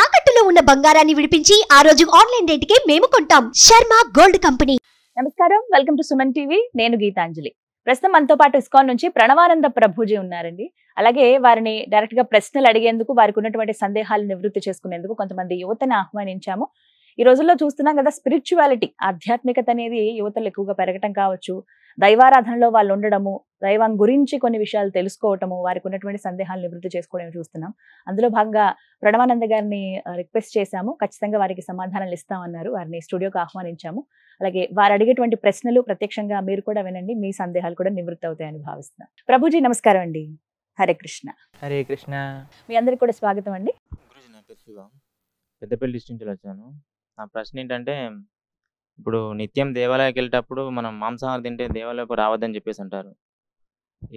తాకట్టులో ఉన్న బంగారాన్ని విడిపించి ఆ రోజు ఆన్లైన్ రేటుకే మేము కొంటాం. Sharma gold company. నమస్కారం, వెల్కమ్ టు సుమన్ టీవీ. నేను గీతాంజలి. ప్రస్తుతం మనతో పాటు ఇస్కాన్ నుంచి ప్రణవానంద ప్రభుజీ ఉన్నారండి. అలాగే వారిని డైరెక్ట్ గా ప్రశ్నలు అడిగేందుకు, వారికి ఉన్నటువంటి సందేహాలు నివృత్తి చేసుకునేందుకు కొంతమంది యువతని ఆహ్వానించాము. ఈ రోజుల్లో చూస్తున్నాం కదా, స్పిరిచువాలిటీ, ఆధ్యాత్మికత అనేది యువతలు ఎక్కువగా పెరగటం కావచ్చు, దైవారాధనలో వాళ్ళు ఉండడము, దైవం గురించి కొన్ని విషయాలు తెలుసుకోవటము, వారికి ఉన్నటువంటి సందేహాలు నివృత్తి చేసుకోవడం చూస్తున్నాం. అందులో భాగంగా ప్రణవానంద గారిని రిక్వెస్ట్ చేశాము. ఖచ్చితంగా వారికి సమాధానాలు ఇస్తామన్నారు. వారిని స్టూడియోకి ఆహ్వానించాము. అలాగే వారు అడిగేటువంటి ప్రశ్నలు ప్రత్యక్షంగా మీరు కూడా వినండి, మీ సందేహాలు కూడా నివృత్తి అవుతాయని భావిస్తున్నాం. ప్రభుజీ నమస్కారం అండి. హరే కృష్ణ. హరే కృష్ణ. మీ అందరికి కూడా స్వాగతం అండి. గురుజీ, నా పేరు శివ, పెద్దపల్లి డిస్ట్రిక్ట్ నుంచి వచ్చాను. నా ప్రశ్న ఏంటంటే, ఇప్పుడు నిత్యం దేవాలయానికి వెళ్ళేటప్పుడు మనం మాంసాహారం తింటే దేవాలయకు రావద్దని చెప్పేసి అంటారు.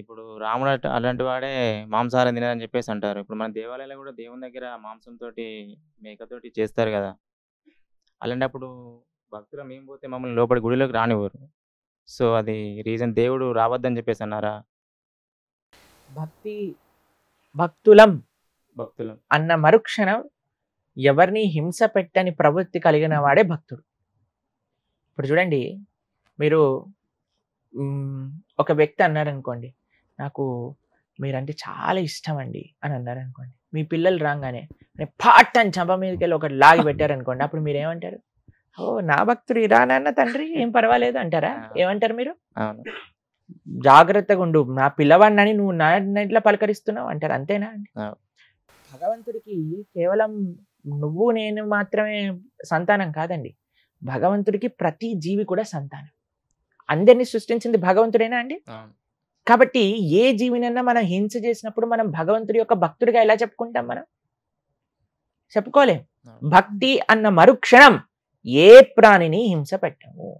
ఇప్పుడు రాముడు అలాంటి వాడే మాంసాహారం తినదని చెప్పేసి అంటారు. ఇప్పుడు మన దేవాలయాలు కూడా దేవుని దగ్గర మాంసంతో మేకతోటి చేస్తారు కదా. అలాంటప్పుడు భక్తులు మేము పోతే మమ్మల్ని లోపలి గుడిలోకి రానివ్వరు. సో అది రీజన్, దేవుడు రావద్దని చెప్పేసి అన్నారా? భక్తులం భక్తులు అన్న మరుక్షణం ఎవరిని హింస పెట్టని ప్రవృత్తి కలిగిన వాడే భక్తుడు. ఇప్పుడు చూడండి, మీరు ఒక వ్యక్తి అన్నారనుకోండి, నాకు మీరంటే చాలా ఇష్టం అండి అని అన్నారనుకోండి. మీ పిల్లలు రాగానే పాట్ అని చంప మీదకి వెళ్ళి ఒకటి లాగి పెట్టారనుకోండి, అప్పుడు మీరు ఏమంటారు? ఓ నా భక్తుడు ఇరా నాన్న తండ్రి, ఏం పర్వాలేదు అంటారా? ఏమంటారు మీరు? జాగ్రత్తగా ఉండు, నా పిల్లవాడినని నువ్వు నా ఇంట్లో పలకరిస్తున్నావు అంటారు. అంతేనా అండి? భగవంతుడికి కేవలం నువ్వు నేను మాత్రమే సంతానం కాదండి. భగవంతుడికి ప్రతి జీవి కూడా సంతానం. అందరినీ సృష్టించింది భగవంతుడేనా అండి? కాబట్టి ఏ జీవినన్నా మనం హింస చేసినప్పుడు మనం భగవంతుడి యొక్క భక్తుడిగా ఎలా చెప్పుకుంటాం? మనం చెప్పుకోలేం. భక్తి అన్న మరుక్షణం ఏ ప్రాణిని హింస పెట్టము.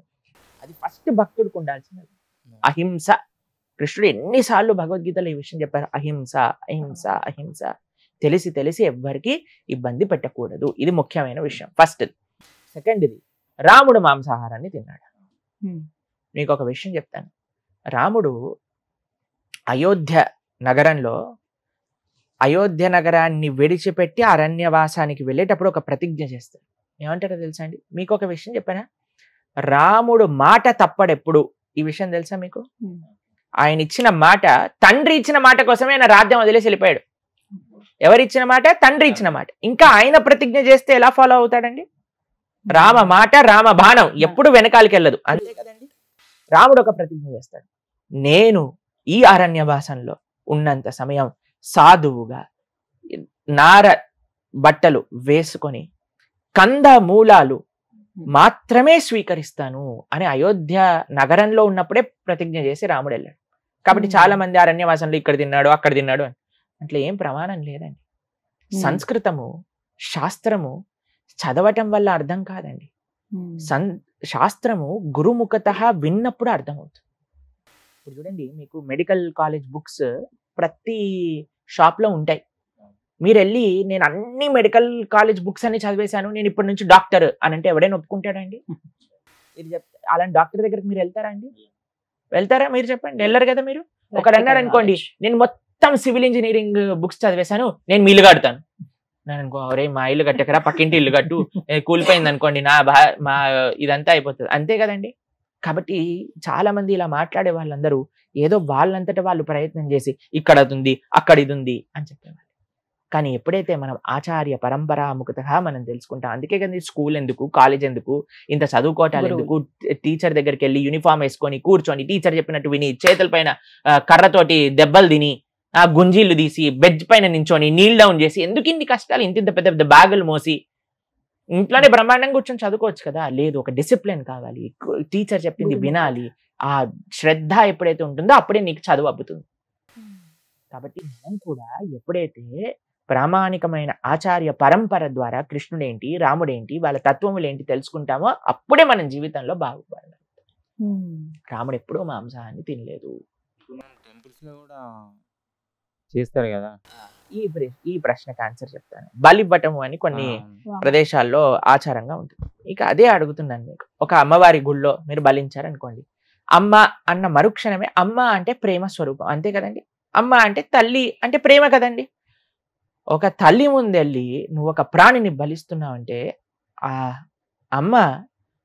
అది ఫస్ట్ భక్తుడికి ఉండాల్సినది. అహింస. కృష్ణుడు ఎన్నిసార్లు భగవద్గీతలో ఈ విషయం చెప్పారు, అహింస అహింస అహింస. తెలిసి తెలిసి ఎవ్వరికి ఇబ్బంది పెట్టకూడదు. ఇది ముఖ్యమైన విషయం. ఫస్ట్. సెకండ్, ఇది రాముడు మాంసాహారాన్ని తిన్నాడు. మీకు ఒక విషయం చెప్తాను. రాముడు అయోధ్య నగరంలో, అయోధ్య నగరాన్ని విడిచిపెట్టి అరణ్యవాసానికి వెళ్ళేటప్పుడు ఒక ప్రతిజ్ఞ చేస్తాడు. ఏమంటారో తెలుసా అండి? మీకు ఒక విషయం చెప్పానా? రాముడు మాట తప్పడెప్పుడు. ఈ విషయం తెలుసా మీకు? ఆయన ఇచ్చిన మాట, తండ్రి ఇచ్చిన మాట కోసమే ఆయన రాజ్యం వదిలేసి వెళ్ళిపోయాడు. ఎవరిచ్చిన మాట? తండ్రి ఇచ్చిన మాట. ఇంకా ఆయన ప్రతిజ్ఞ చేస్తే ఎలా ఫాలో అవుతాడండి? రామ మాట రామ బాణం ఎప్పుడు వెనకాలకి వెళ్ళదు. అంతే కదండి. రాముడు ఒక ప్రతిజ్ఞ చేస్తాడు, నేను ఈ అరణ్యవాసంలో ఉన్నంత సమయం సాధువుగా నార బట్టలు వేసుకొని కంద మూలాలు మాత్రమే స్వీకరిస్తాను అని అయోధ్య నగరంలో ఉన్నప్పుడే ప్రతిజ్ఞ చేసి రాముడు వెళ్ళాడు. కాబట్టి చాలా మంది అరణ్యవాసంలో ఇక్కడ తిన్నాడు అక్కడ తిన్నాడు అని అట్లా ఏం ప్రమాణం లేదండి. సంస్కృతము శాస్త్రము చదవటం వల్ల అర్థం కాదండి. శాస్త్రము గురుముఖత విన్నప్పుడు అర్థమవుతుంది. ఇప్పుడు చూడండి, మీకు మెడికల్ కాలేజ్ బుక్స్ ప్రతి షాప్ లో ఉంటాయి. మీరు వెళ్ళి నేను అన్ని మెడికల్ కాలేజ్ బుక్స్ అన్ని చదివేశాను, నేను ఇప్పటి నుంచి డాక్టర్ అని అంటే ఎవడైనా ఒప్పుకుంటాడండి? ఇది చెప్తే అలాంటి డాక్టర్ దగ్గరికి మీరు వెళ్తారా అండి? వెళ్తారా? మీరు చెప్పండి. వెళ్ళరు కదా. మీరు ఒకరు అన్నారు అనుకోండి, నేను మొత్తం సివిల్ ఇంజనీరింగ్ బుక్స్ చదివేశాను, నేను మీ ఇల్లు కడతాను. నేను అనుకో, అరే మా ఇల్లు కట్టకరా, పక్కింటి ఇల్లు కట్టు, కూలిపోయింది అనుకోండి, మా ఇదంతా అయిపోతుంది. అంతే కదండి. కాబట్టి చాలా మంది ఇలా మాట్లాడే వాళ్ళందరూ ఏదో వాళ్ళంతటా వాళ్ళు ప్రయత్నం చేసి ఇక్కడ అది ఉంది అక్కడ ఇది ఉంది అని చెప్పేవాళ్ళు. కానీ ఎప్పుడైతే మనం ఆచార్య పరంపరాముఖతగా మనం తెలుసుకుంటాం, అందుకే కదా స్కూల్ ఎందుకు, కాలేజ్ ఎందుకు, ఇంత చదువుకోవటాలు ఎందుకు, టీచర్ దగ్గరికి వెళ్ళి యూనిఫామ్ వేసుకొని కూర్చొని టీచర్ చెప్పినట్టు విని చేతుల పైన కర్రతోటి దెబ్బలు తిని ఆ గుంజీలు తీసి బెడ్ పైన నించొని నీల్ డౌన్ చేసి ఎందుకు ఇన్ని కష్టాలు, ఇంత పెద్ద పెద్ద బ్యాగులు మోసి ఇంట్లోనే బ్రహ్మాండంగా కూర్చొని చదువుకోవచ్చు కదా. లేదు, ఒక డిసిప్లిన్ కావాలి, టీచర్ చెప్పింది వినాలి. ఆ శ్రద్ధ ఎప్పుడైతే ఉంటుందో అప్పుడే నీకు చదువు అబ్బుతుంది. కాబట్టి మనం కూడా ఎప్పుడైతే ప్రామాణికమైన ఆచార్య పరంపర ద్వారా కృష్ణుడేంటి రాముడేంటి వాళ్ళ తత్వములేంటి తెలుసుకుంటామో అప్పుడే మనం జీవితంలో బాగుపడాలి. రాముడు ఎప్పుడూ మాంసాహాన్ని తినలేదు. టెంపుల్స్ లో కూడా చేస్తారు కదా. ఈ ప్రశ్నకు ఆన్సర్ చెప్తాను. బలివ్వటము అని కొన్ని ప్రదేశాల్లో ఆచారంగా ఉంటుంది. ఇక అదే అడుగుతున్నాను మీకు. ఒక అమ్మవారి గుళ్ళో మీరు బలించారనుకోండి, అమ్మ అన్న మరుక్షణమే, అమ్మ అంటే ప్రేమ స్వరూపం, అంతే కదండి. అమ్మ అంటే తల్లి అంటే ప్రేమ కదండి. ఒక తల్లి ముందెళ్ళి నువ్వు ఒక ప్రాణిని బలిస్తున్నావంటే ఆ అమ్మ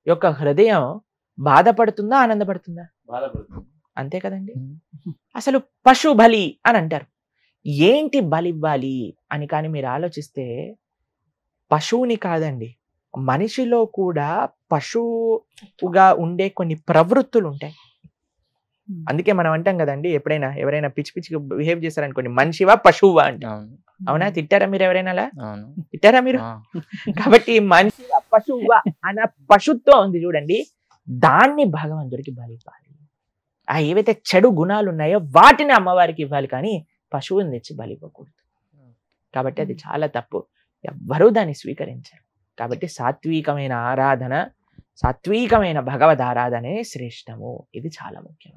యొక్క హృదయం బాధపడుతుందా ఆనందపడుతుందా? బాధపడుతుంది. అంతే కదండి. అసలు పశు బలి అని అంటారు. ఏంటి బలి ఇవ్వాలి అని కానీ మీరు ఆలోచిస్తే పశువుని కాదండి, మనిషిలో కూడా పశువుగా ఉండే కొన్ని ప్రవృత్తులు ఉంటాయి. అందుకే మనం అంటాం కదండి, ఎప్పుడైనా ఎవరైనా పిచ్చి పిచ్చిగా బిహేవ్ చేశారనుకోండి, మనిషివా పశువువా అంటే. అవునా? తిట్టారా మీరు ఎవరైనా అలా? తిట్టారా మీరు? కాబట్టి మనిషివా పశువువా అన్న పశుత్వం ఉంది చూడండి, దాన్ని భగవంతుడికి బలి ఇవ్వాలి. ఆ ఏవైతే చెడు గుణాలు ఉన్నాయో వాటిని అమ్మవారికి ఇవ్వాలి, కానీ పశువుని తెచ్చి బలి ఇవ్వకూడదు. కాబట్టి అది చాలా తప్పు. ఎవ్వరూ దాన్ని స్వీకరించారు. కాబట్టి సాత్వికమైన ఆరాధన, సాత్వికమైన భగవద్ ఆరాధనే శ్రేష్టము. ఇది చాలా ముఖ్యం.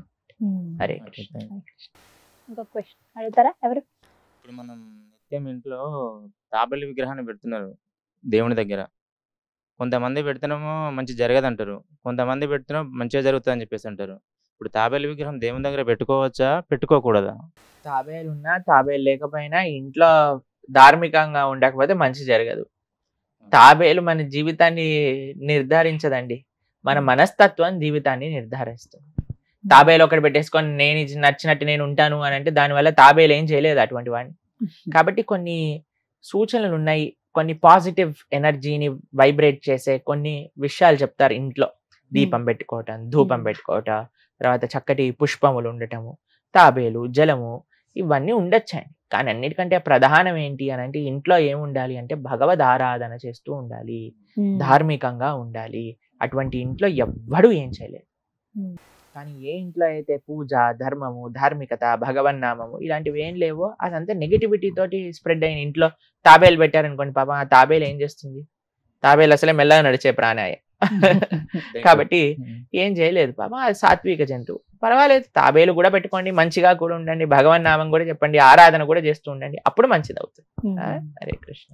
హరే కృష్ణ. ఇంకొక క్వశ్చన్ అడుగుతారా ఎవరు? ఇప్పుడు మనం నిత్యం ఇంట్లో తాబేలు విగ్రహాన్ని పెడుతున్నారు దేవుని దగ్గర. కొంతమంది పెడుతున్నామో మంచి జరగదంటారు, కొంతమంది పెడుతున్నాం మంచిగా జరుగుతుంది అని చెప్పేసి అంటారు. ఇప్పుడు తాబేలు విగ్రహం దేవుని దగ్గర పెట్టుకోవచ్చా, పెట్టుకోకూడదా? తాబేలు ఉన్నా తాబేలు లేకపోయినా ఇంట్లో ధార్మికంగా ఉండకపోతే మంచి జరగదు. తాబేలు మన జీవితాన్ని నిర్ధారించదండి, మన మనస్తత్వం జీవితాన్ని నిర్ధారిస్తుంది. తాబేలు ఒకటి పెట్టేసుకొని నేను నచ్చినట్టు నేను ఉంటాను అని అంటే దానివల్ల తాబేలు ఏం చేయలేదు అటువంటి వాడిని. కాబట్టి కొన్ని సూచనలు ఉన్నాయి, కొన్ని పాజిటివ్ ఎనర్జీని వైబ్రేట్ చేసే కొన్ని విషయాలు చెప్తారు. ఇంట్లో దీపం పెట్టుకోవటం, ధూపం పెట్టుకోవటం, తర్వాత చక్కటి పుష్పములు ఉండటము, తాబేలు, జలము, ఇవన్నీ ఉండొచ్చాయి. కానీ అన్నిటికంటే ప్రధానం ఏంటి అని అంటే ఇంట్లో ఏముండాలి అంటే భగవద్ ఆరాధన చేస్తూ ఉండాలి, ధార్మికంగా ఉండాలి. అటువంటి ఇంట్లో ఎవ్వడూ ఏం చేయలేదు. కానీ ఏ ఇంట్లో అయితే పూజ, ధర్మము, ధార్మికత, భగవన్నామము ఇలాంటివి ఏం లేవో అదంతా నెగిటివిటీ తోటి స్ప్రెడ్ అయిన ఇంట్లో తాబేలు పెట్టారనుకోండి, పాపం ఆ తాబేలు ఏం చేస్తుంది? తాబేలు అసలే మెల్లగా నడిచే ప్రాణాయ. కాబట్టి ఏం చేయలేదు పాపం, అది సాత్విక జంతువు. పర్వాలేదు, తాబేలు కూడా పెట్టుకోండి, మంచిగా కూడా ఉండండి, భగవన్ నామం కూడా చెప్పండి, ఆరాధన కూడా చేస్తూ ఉండండి, అప్పుడు మంచిది అవుతుంది. హరే కృష్ణ.